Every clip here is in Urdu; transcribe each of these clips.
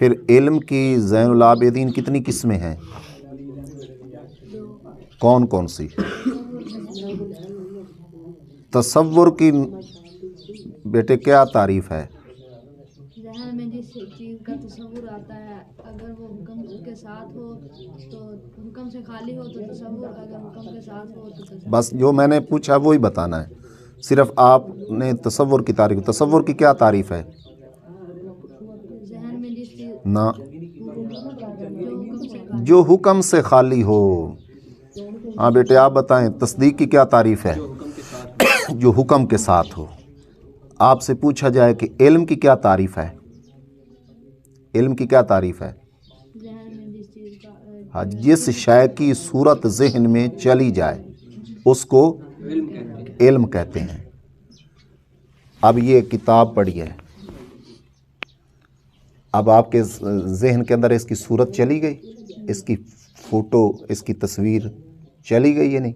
پھر علم کی زین العابدین کتنی قسمیں ہیں؟ کون کون سی؟ تصور کی بیٹے کیا تعریف ہے؟ ذہن میں جس چیز کا تصور آتا ہے اگر وہ حکم کے ساتھ ہو تو حکم سے خالی ہو تو تصور، اگر حکم کے ساتھ ہو تو تصور۔ بس جو میں نے پوچھا وہی بتانا ہے، صرف آپ نے تصور کی تعریف۔ تصور کی کیا تعریف ہے؟ ذہن میں جس چیز نہ، جو حکم سے خالی جو حکم سے خالی ہو۔ ہاں بیٹے آپ بتائیں تصدیق کی کیا تعریف ہے؟ جو حکم کے ساتھ ہو۔ آپ سے پوچھا جائے کہ علم کی کیا تعریف ہے؟ علم کی کیا تعریف ہے؟ ذہن میں جس چیز کا ہاں، جس شے کی صورت ذہن میں چلی جائے اس کو علم کہتے ہیں۔ اب یہ کتاب پڑھی ہے، اب آپ کے ذہن کے اندر اس کی صورت چلی گئی، اس کی فوٹو، اس کی تصویر چلی گئی ہے نہیں؟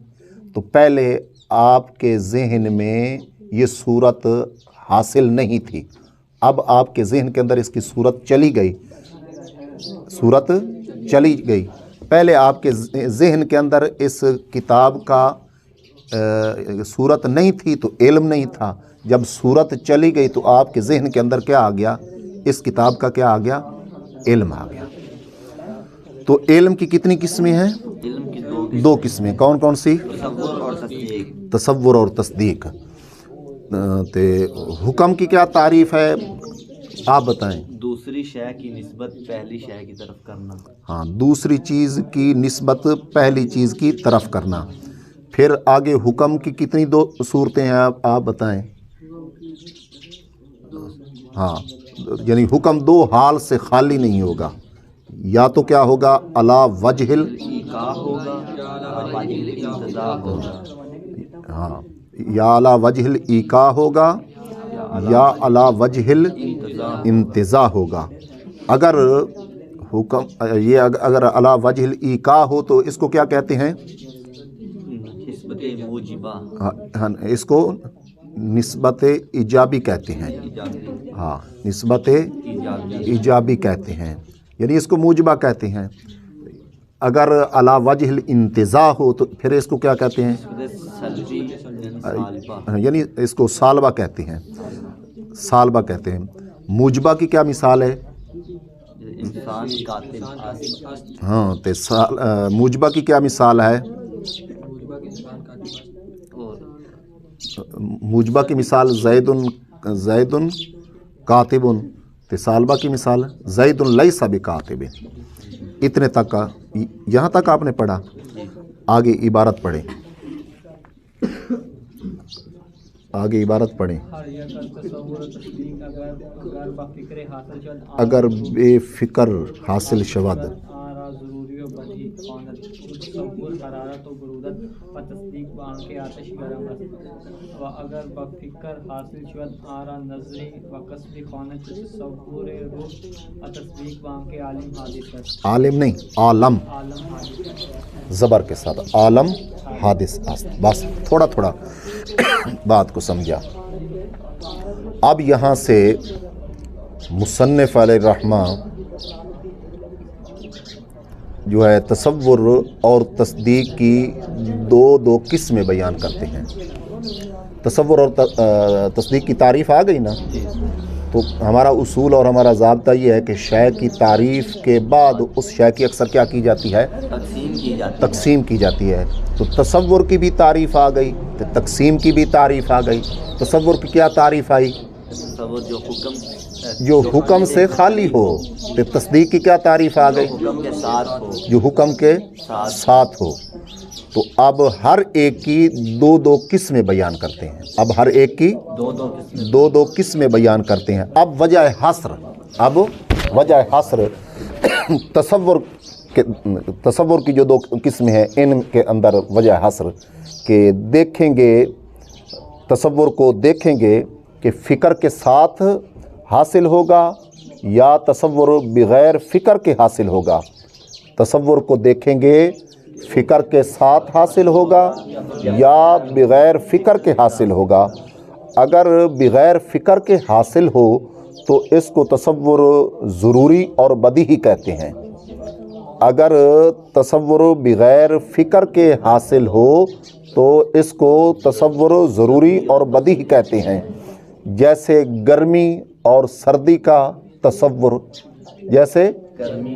تو پہلے آپ کے ذہن میں یہ صورت حاصل نہیں تھی، اب آپ کے ذہن کے اندر اس کی صورت چلی گئی، صورت چلی گئی۔ پہلے آپ کے ذہن کے اندر اس کتاب کا صورت نہیں تھی تو علم نہیں تھا، جب صورت چلی گئی تو آپ کے ذہن کے اندر کیا آ گیا؟ اس کتاب کا کیا آ گیا؟ علم آ گیا۔ تو علم کی کتنی قسمیں ہیں؟ علم کی دو قسمیں، کون کون سی؟ تصور اور تصدیق۔ تصور اور تصدیق۔ تے حکم کی کیا تعریف ہے آپ بتائیں؟ دوسری شے کی نسبت پہلی شے کی طرف کرنا۔ ہاں، دوسری چیز کی نسبت پہلی چیز کی طرف کرنا۔ پھر آگے حکم کی کتنی دو صورتیں ہیں آپ بتائیں؟ ہاں، یعنی حکم دو حال سے خالی نہیں ہوگا، یا تو کیا ہوگا؟ علی وجہ ایقاع ہوگا اور واجب الانتزاع ہوگا۔ ہاں، یا علی وجہ الایقاع ہوگا یا علی وجہ الانتزاع ہوگا۔ اگر حکم یہ اگر علی وجہ الایقاع ہو تو اس کو کیا کہتے ہیں؟ نسبت موجبہ، ہاں، اس کو نسبت ایجابی کہتے ہیں۔ ہاں، نسبت ایجابی کہتے ہیں، یعنی اس کو موجبہ کہتے ہیں۔ اگر علی وجہ الانتزاع ہو تو پھر اس کو کیا کہتے ہیں؟ سلبی یعنی سالبہ۔ یعنی اس کو سالبہ کہتے ہیں، سالبہ کہتے ہیں۔ موجبہ کی کیا مثال ہے؟ انسان قاتل عاصم۔ ہاں، تو موجبہ کی کیا مثال ہے؟ موجبہ کی مثال زید کاتب، تو سالبہ کی مثال زید لیس بکاتب۔ اتنے تک کا، یہاں تک آپ نے پڑھا، آگے عبارت پڑھیں، آگے عبارت پڑھیں۔ اگر بے فکر حاصل شود اگر بفکر حاصل شود آرا نظری و قصد خوانت تصور روح و تصدیق بان کے عالم حادث است۔ عالم نہیں، عالم، عالم حادث زبر کے ساتھ، عالم حادث است۔ بس تھوڑا تھوڑا بات کو سمجھا۔ اب یہاں سے مصنف علیہ الرحمہ جو ہے تصور اور تصدیق کی دو قسمیں بیان کرتے ہیں۔ تصور اور تصدیق کی تعریف آ گئی نا، تو ہمارا اصول اور ہمارا ضابطہ یہ ہے کہ شے کی تعریف کے بعد اس شے کی اکثر کیا کی جاتی ہے؟ تقسیم کی جاتی ہے۔ تو تصور کی بھی تعریف آ گئی، تو تقسیم کی بھی تعریف آ گئی۔ تصور کی کیا تعریف آئی؟ تصور جو حکم سے خالی ہو۔ تو تصدیق کی کیا تعریف آ گئی؟ حکم کے ساتھ ہو، جو حکم کے ساتھ ہو۔ تو اب ہر ایک کی دو قسمیں بیان کرتے ہیں، اب ہر ایک کی دو قسمیں بیان کرتے ہیں۔ اب وجہ حصر تصور کی جو دو قسمیں ہیں، ان کے اندر وجہ حصر کہ دیکھیں گے، تصور کو دیکھیں گے کہ فکر کے ساتھ حاصل ہوگا یا تصور بغیر فکر کے حاصل ہوگا۔ تصور کو دیکھیں گے فکر کے ساتھ حاصل ہوگا یا بغیر فکر کے حاصل ہوگا۔ اگر بغیر فکر کے حاصل ہو تو اس کو تصور ضروری اور بدیہی کہتے ہیں۔ اگر تصور بغیر فکر کے حاصل ہو تو اس کو تصور ضروری اور بدیہی کہتے ہیں، جیسے گرمی اور سردی کا تصور، جیسے گرمی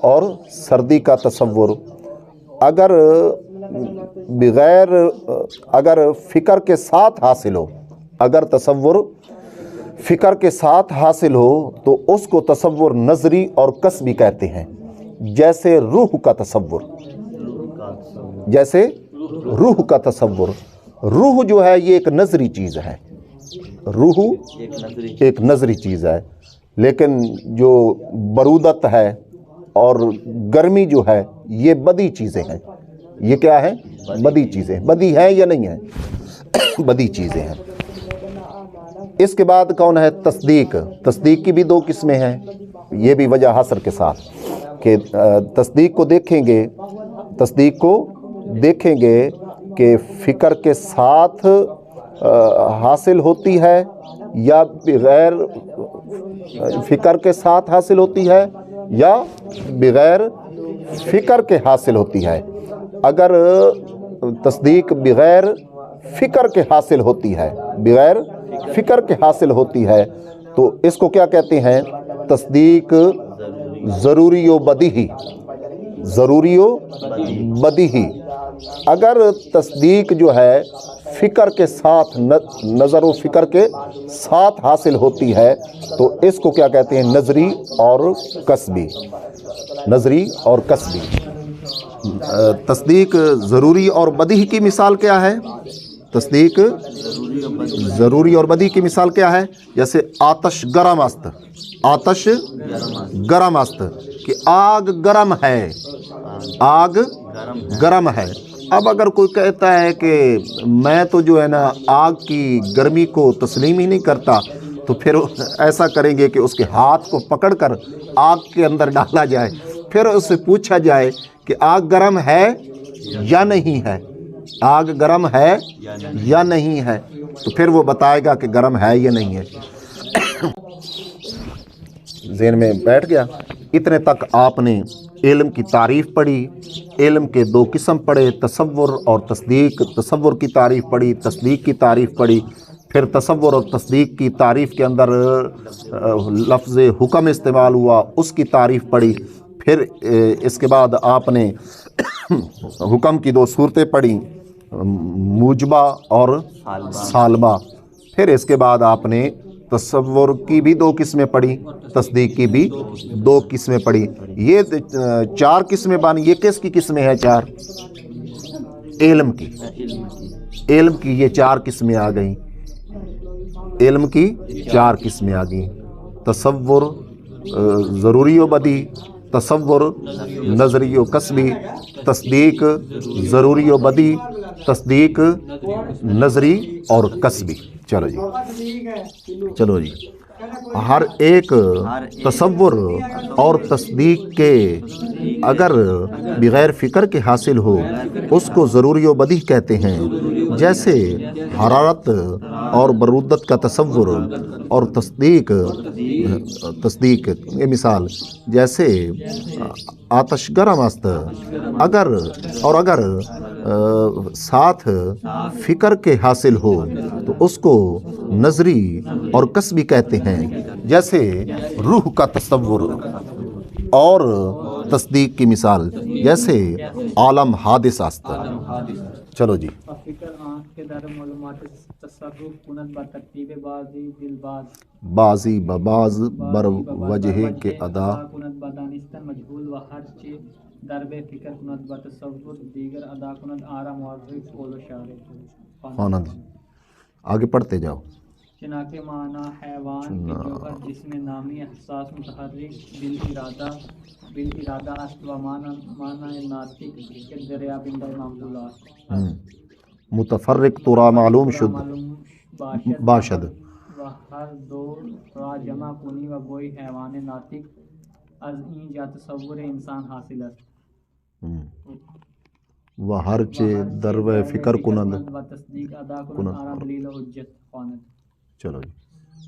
اور سردی کا تصور۔ اگر فکر کے ساتھ حاصل ہو، اگر تصور فکر کے ساتھ حاصل ہو تو اس کو تصور نظری اور قصبی کہتے ہیں، جیسے روح کا تصور، جیسے روح کا تصور۔ روح جو ہے یہ ایک نظری چیز ہے، روح ایک نظری چیز ہے، لیکن جو برودت ہے اور گرمی جو ہے یہ بدی چیزیں ہیں۔ یہ کیا ہے؟ بدی چیزیں۔ بدی ہیں یا نہیں ہیں؟ بدی چیزیں ہیں۔ اس کے بعد کون ہے؟ تصدیق۔ تصدیق کی بھی دو قسمیں ہیں، یہ بھی وجہ حصر کے ساتھ، کہ تصدیق کو دیکھیں گے کہ فکر کے ساتھ حاصل ہوتی ہے یا بغیر فکر کے ساتھ حاصل ہوتی ہے یا بغیر فکر کے حاصل ہوتی ہے۔ اگر تصدیق بغیر فکر کے حاصل ہوتی ہے، بغیر فکر کے حاصل ہوتی ہے تو اس کو کیا کہتے ہیں؟ تصدیق ضروری و بدیہی، ضروری و بدیہی۔ اگر تصدیق جو ہے فکر کے ساتھ، نظر و فکر کے ساتھ حاصل ہوتی ہے تو اس کو کیا کہتے ہیں؟ نظری اور قصبی، نظری اور قصبی۔ تصدیق ضروری اور بدیہی کی مثال کیا ہے؟ تصدیق ضروری اور بدیہی کی مثال کیا ہے؟ جیسے آتش گرم است، آتش گرم است، کہ آگ گرم ہے، آگ گرم ہے۔ اب اگر کوئی کہتا ہے کہ میں تو جو ہے نا آگ کی گرمی کو تسلیم ہی نہیں کرتا، تو پھر ایسا کریں گے کہ اس کے ہاتھ کو پکڑ کر آگ کے اندر ڈالا جائے، پھر اس سے پوچھا جائے کہ آگ گرم ہے یا نہیں ہے، آگ گرم ہے یا نہیں ہے، تو پھر وہ بتائے گا کہ گرم ہے یا نہیں ہے۔ ذہن میں بیٹھ گیا؟ اتنے تک آپ نے علم کی تعریف پڑھی۔ علم کے دو قسم پڑھے، تصور اور تصدیق۔ تصور کی تعریف پڑھی، تصدیق کی تعریف پڑھی، پھر تصور اور تصدیق کی تعریف کے اندر لفظ حکم استعمال ہوا، اس کی تعریف پڑھی۔ پھر اس کے بعد آپ نے حکم کی دو صورتیں پڑھی، موجبہ اور سالبہ۔ پھر اس کے بعد آپ نے تصور کی بھی دو قسمیں پڑھی، تصدیق کی بھی دو قسمیں پڑھی۔ یہ چار قسمیں بانی۔ یہ کس کی قسمیں ہیں؟ چار؟ علم کی، علم کی یہ چار قسمیں آ گئیں، علم کی چار قسمیں آ گئیں۔ تصور ضروری و بدی، تصور نظری و قصبی، تصدیق ضروری و بدی، تصدیق نظری اور قصبی۔ چلو جی، ہر ایک تصور اور تصدیق کے اگر بغیر فکر کے حاصل ہو اس کو ضروری و بدیہی کہتے ہیں، جیسے حرارت اور برودت کا تصور اور تصدیق یہ مثال، جیسے آتش گرم است۔ اگر ساتھ فکر کے حاصل ہو تو اس کو نظری اور قصبی کہتے ہیں، جیسے روح کا تصور اور تصدیق کی مثال، جیسے عالم حادث است۔ چلو جی، فکر آنکھ کے در معلومات تصرف کنت با ترتیب بازی دل باز، بازی بباز بر وجہ کے ادا، کنت با دانستن مجهول و ہر چیز درب فکر کنت با تصور دیگر ادا کنت آرا معرف قول و شارع۔ آنند آگے پڑھتے جاؤ۔ چنانکہ معنی حیوان کے جوہر جسم نامی احساس متحرک بالارادہ است و معنی ناطق کے دریابندہ معقولات متفرق تورا معلوم شد باشد، و ہر دو را جمع کنی و گوئی حیوان ناطق از این جا تصور انسان حاصل است و ہر چے درو فکر کنند و تصدیق ادا کنند آرا دلیل و حجت خواند۔ چلو جی،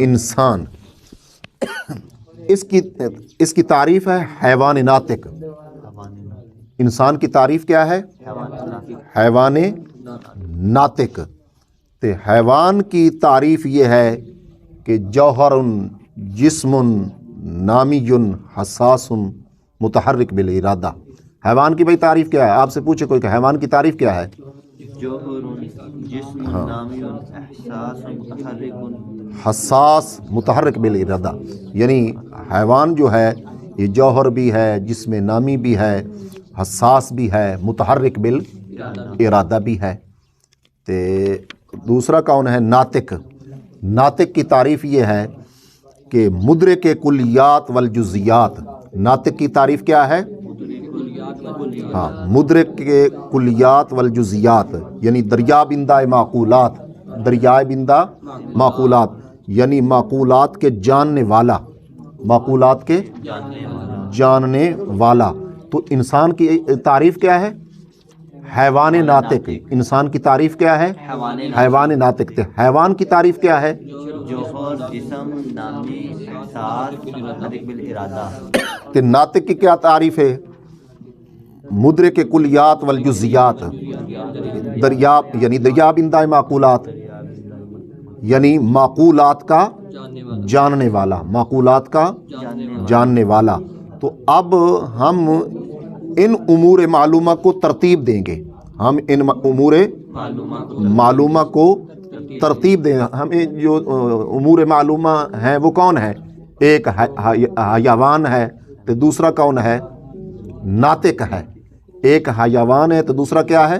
انسان. اس کی تعریف ہے حیوان ناطق. انسان کی تعریف کیا ہے؟ حیوان ناطق. تو حیوان کی تعریف یہ ہے کہ جوہر جسم نامی حساس متحرک بالارادہ. حیوان کی بھائی تعریف کیا ہے؟ آپ سے پوچھے کوئی کہ حیوان کی تعریف کیا ہے؟ حساس متحرک بالارادہ. یعنی حیوان جو ہے یہ جوہر بھی ہے، جسم نامی بھی ہے، حساس بھی ہے، متحرک بالارادہ بھی ہے. تے دوسرا کون ہے؟ ناطق. ناطق کی تعریف یہ ہے کہ مدرک کلیات والجزیات. ناطق کی تعریف کیا ہے؟ ہاں، مدرک کے کلیات والجزیات یعنی دریابندہ معقولات. دریابندہ معقولات یعنی معقولات کے جاننے والا. معقولات کے جاننے والا. تو انسان کی تعریف کیا ہے؟ حیوان ناطق. انسان کی تعریف کیا ہے؟ حیوان ناطق. تے حیوان کی تعریف کیا ہے؟ جوہر جسم نامی احساس متحرک بالارادہ. تے ناطق کی کیا تعریف ہے؟ مدرک کلیات والجزیات. دریاب یعنی دریابندہ معقولات یعنی معقولات کا جاننے والا. معقولات کا جاننے والا. تو اب ہم ان امور معلومہ کو ترتیب دیں گے. ہم ان امور معلومہ کو ترتیب دیں. ہمیں جو امور معلومہ ہیں وہ کون ہے؟ ایک حیوان ہے تو دوسرا کون ہے؟ ناطق ہے. ایک حیوان ہے تو دوسرا کیا ہے؟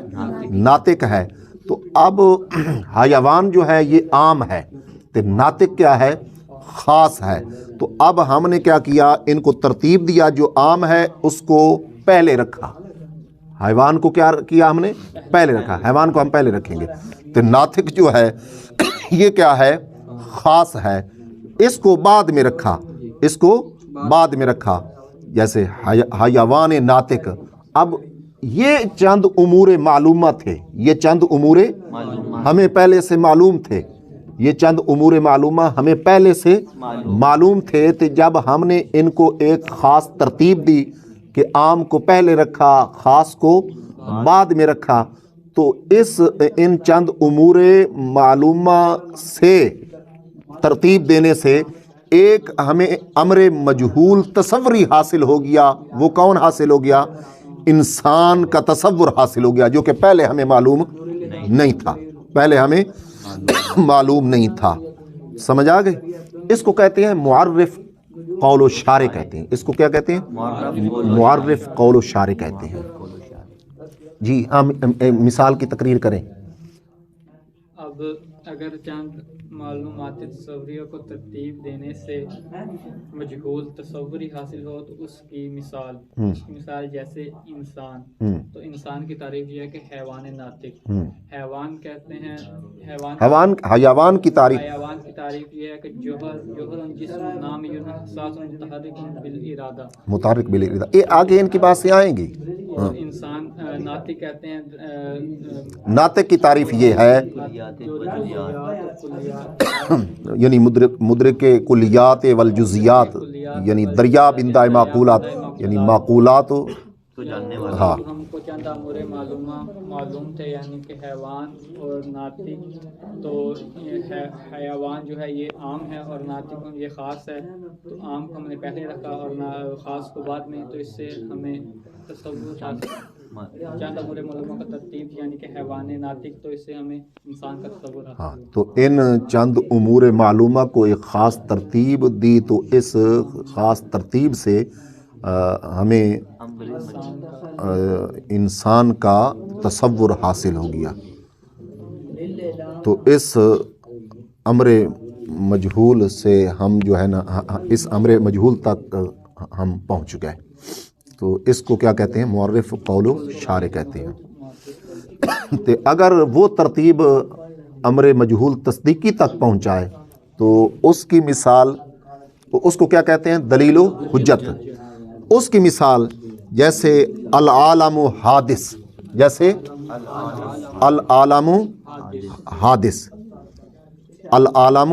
ناطق ہے. تو اب حیوان جو ہے یہ عام ہے تو ناطق کیا ہے؟ خاص ہے. تو اب ہم نے کیا کیا؟ ان کو ترتیب دیا. جو عام ہے اس کو پہلے رکھا. حیوان کو کیا کیا ہم نے؟ پہلے رکھا. حیوان کو ہم پہلے رکھیں گے. تو ناطق جو ہے یہ کیا ہے؟ خاص ہے. اس کو بعد میں رکھا. اس کو بعد میں رکھا. جیسے حیوان ناطق. اب یہ چند امور معلومہ تھے. یہ چند امور ہمیں پہلے سے معلوم تھے. یہ چند امور معلومہ ہمیں پہلے سے معلوم تھے. تو جب ہم نے ان کو ایک خاص ترتیب دی کہ عام کو پہلے رکھا، خاص کو بعد میں رکھا، تو ان چند امور معلومہ سے ترتیب دینے سے ایک ہمیں امر مجہول تصوری حاصل ہو گیا. وہ کون حاصل ہو گیا؟ انسان کا تصور حاصل ہو گیا، جو کہ پہلے ہمیں معلوم نہیں تھا. پہلے ہمیں معلوم نہیں تھا. سمجھ آ گئی؟ اس کو کہتے ہیں معرف قول و شارع کہتے ہیں. اس کو کیا کہتے ہیں؟ معرف قول و شارع کہتے ہیں. جی ہم مثال کی تقریر کریں. اب اگر چند معلومات تصوریہ کو ترتیب دینے سے مجہول تصوری حاصل ہو تو اس کی مثال جیسے انسان. تو انسان کی تعریف یہ ہے کہ حیوان ناطق. حیوان کہتے ہیں حیوان کی تعریف یہ ہے کہ جوہر جسم نامی حساس متحرک بالارادہ. متحرک بالارادہ. یہ آگے ان کی بات سے آئیں گی. انسان ناطق کہتے ہیں. ناطق کی تعریف یہ ہے یعنی مدرک کلیات والجزیات یعنی دریابندہ معقولات یعنی معقولات. ہاں، ہم کو چند امور معلوم تھے یعنی کہ حیوان اور ناطق. تو حیوان جو ہے یہ عام ہے اور ناطق یہ خاص ہے. تو عام کو ہم نے پہلے رکھا اور خاص کو بعد میں. تو اس سے ہمیں تصور چند امور معلومہ کا ترتیب یعنی کہ حیوان ناطق. تو اس سے ہمیں انسان کا تصور حاصل. ہاں، تو ان چند امور معلومہ کو ایک خاص ترتیب دی. تو اس خاص ترتیب سے ہمیں انسان کا تصور حاصل ہو گیا. تو اس امر مجہول سے ہم جو ہے نا اس امر مجہول تک ہم پہنچ گئے. تو اس کو کیا کہتے ہیں؟ معرف قول و شارع کہتے ہیں. تو اگر وہ ترتیب امر مجہول تصدیقی تک پہنچائے تو اس کی مثال، اس کو کیا کہتے ہیں؟ دلیل و حجت. اس کی مثال جیسے العالم حادث. جیسے العالم حادث. العالم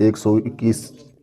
121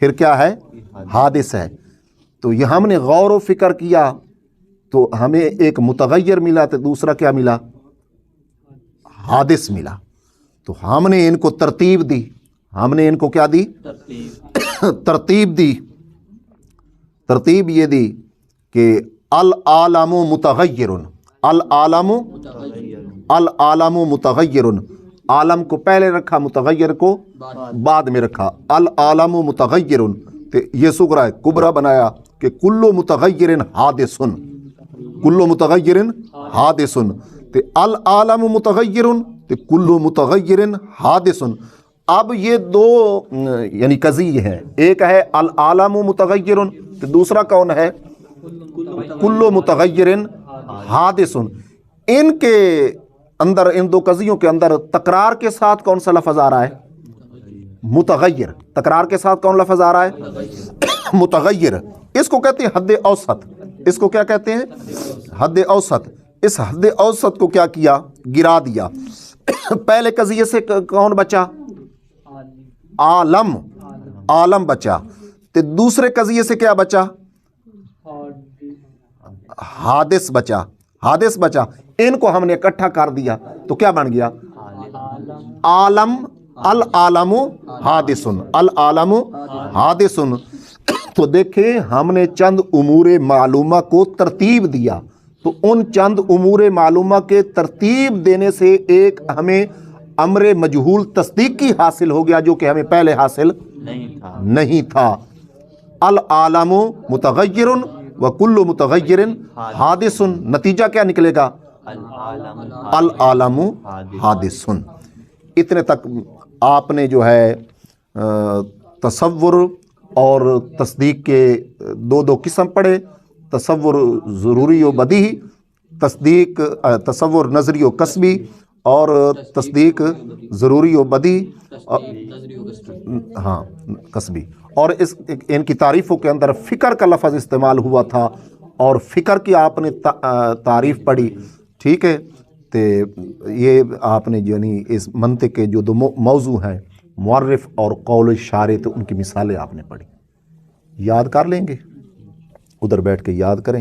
پھر کیا ہے؟ حادث ہے. تو یہ ہم نے غور و فکر کیا تو ہمیں ایک متغیر ملا تو دوسرا کیا ملا؟ حادث ملا. تو ہم نے ان کو ترتیب دی. ہم نے ان کو کیا دی؟ ترتیب دی. ترتیب یہ دی کہ العالم متغیر. العالم متغیر. عالم کو پہلے رکھا، متغیر کو بعد میں رکھا. العالم متغیر. یہ صغرا ہے، کبرا بنایا کہ کلو متغیر حادث. کلو متغیر حادث. العالم متغیر کلو متغیر حادث. اب یہ دو یعنی قضیہ ہے، ایک ہے العالم متغیر تو دوسرا کون ہے؟ کلو متغیر حادث. ان کے اندر، ان دو قضیوں کے اندر تکرار کے ساتھ کون سا لفظ آ رہا ہے؟ متغیر. تکرار کے ساتھ کون لفظ آ رہا ہے؟ متغیر. اس کو کہتے ہیں حد اوسط. اس کو کیا کہتے ہیں؟ حد اوسط. اس حد اوسط کو کیا کیا؟ گرا دیا. پہلے قضیے سے کون بچا؟ عالم. عالم بچا. تو دوسرے قضیے سے کیا بچا؟ حادث بچا. حادث بچا. ان کو ہم نے اکٹھا کر دیا تو کیا بن گیا؟ عالم. العالم حادث. العالم حادث. تو دیکھیں ہم نے چند امور معلومہ کو ترتیب دیا. تو ان چند امور معلومہ کے ترتیب دینے سے ایک ہمیں امر مجہول تصدیقی حاصل ہو گیا جو کہ ہمیں پہلے حاصل نہیں تھا. العالم متغیر وکل متغیر حادث. نتیجہ کیا نکلے گا؟ العالم حادث. اتنے تک آپ نے جو ہے تصور اور تصدیق کے دو قسم پڑھے. تصور ضروری و بدیہی، تصور نظری و قصبی، اور تصدیق ضروری و بدیہی، ہاں قصبی. اور ان کی تعریفوں کے اندر فکر کا لفظ استعمال ہوا تھا اور فکر کی آپ نے تعریف پڑھی. ٹھیک ہے. تو یہ آپ نے یعنی اس منطق کے جو دو موضوع ہیں، معرف اور قول شارع، تو ان کی مثالیں آپ نے پڑھی. یاد کر لیں گے، ادھر بیٹھ کے یاد کریں.